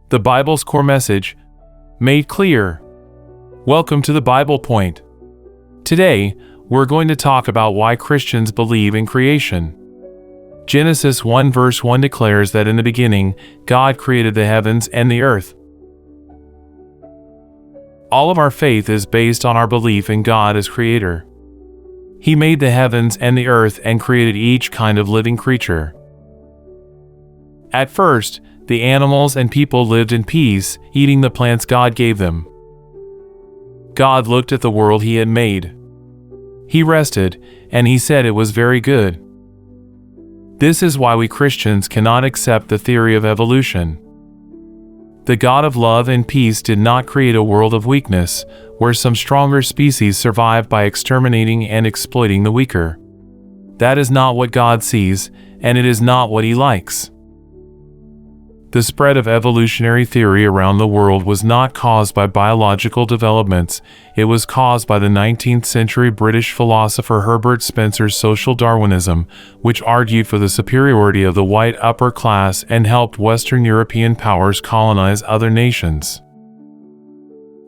The Bible's core message, made clear. Welcome to the Bible Point. Today, we're going to talk about why Christians believe in creation. Genesis 1 verse 1 declares that in the beginning, God created the heavens and the earth. All of our faith is based on our belief in God as Creator. He made the heavens and the earth and created each kind of living creature. At first, the animals and people lived in peace, eating the plants God gave them. God looked at the world He had made. He rested, and He said it was very good. This is why we Christians cannot accept the theory of evolution. The God of love and peace did not create a world of weakness, where some stronger species survive by exterminating and exploiting the weaker. That is not what God sees, and it is not what He likes. The spread of evolutionary theory around the world was not caused by biological developments, it was caused by the 19th century British philosopher Herbert Spencer's social Darwinism, which argued for the superiority of the white upper class and helped Western European powers colonize other nations.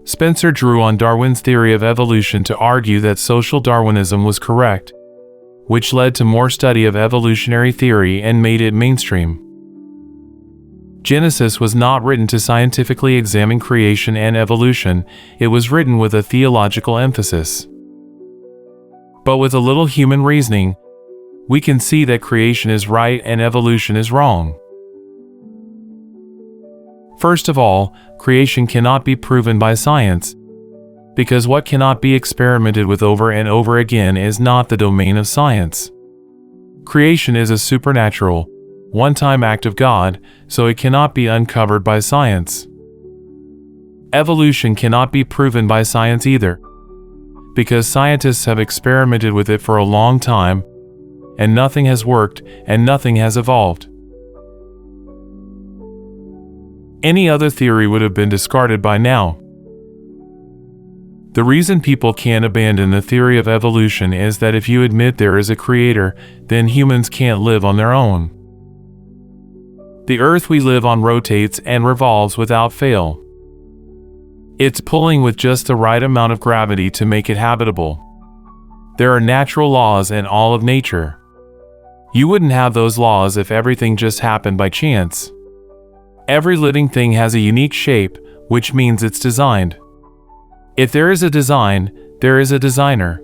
Spencer drew on Darwin's theory of evolution to argue that social Darwinism was correct, which led to more study of evolutionary theory and made it mainstream. Genesis was not written to scientifically examine creation and evolution, it was written with a theological emphasis. But with a little human reasoning, we can see that creation is right and evolution is wrong. First of all, creation cannot be proven by science, because what cannot be experimented with over and over again is not the domain of science. Creation is a supernatural, one-time act of God, so it cannot be uncovered by science. Evolution cannot be proven by science either, because scientists have experimented with it for a long time, and nothing has worked, and nothing has evolved. Any other theory would have been discarded by now. The reason people can't abandon the theory of evolution is that if you admit there is a creator, then humans can't live on their own. The earth we live on rotates and revolves without fail. It's pulling with just the right amount of gravity to make it habitable. There are natural laws in all of nature. You wouldn't have those laws if everything just happened by chance. Every living thing has a unique shape, which means it's designed. If there is a design, there is a designer.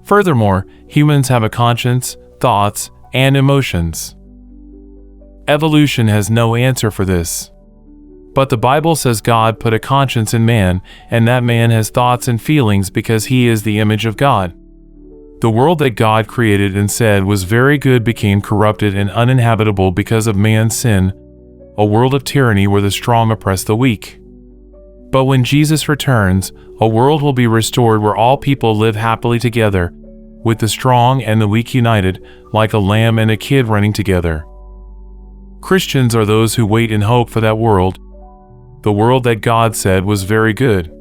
Furthermore, humans have a conscience, thoughts, and emotions. Evolution has no answer for this. But the Bible says God put a conscience in man, and that man has thoughts and feelings because he is the image of God. The world that God created and said was very good became corrupted and uninhabitable because of man's sin, a world of tyranny where the strong oppress the weak. But when Jesus returns, a world will be restored where all people live happily together, with the strong and the weak united, like a lamb and a kid running together. Christians are those who wait and hope for that world, the world that God said was very good.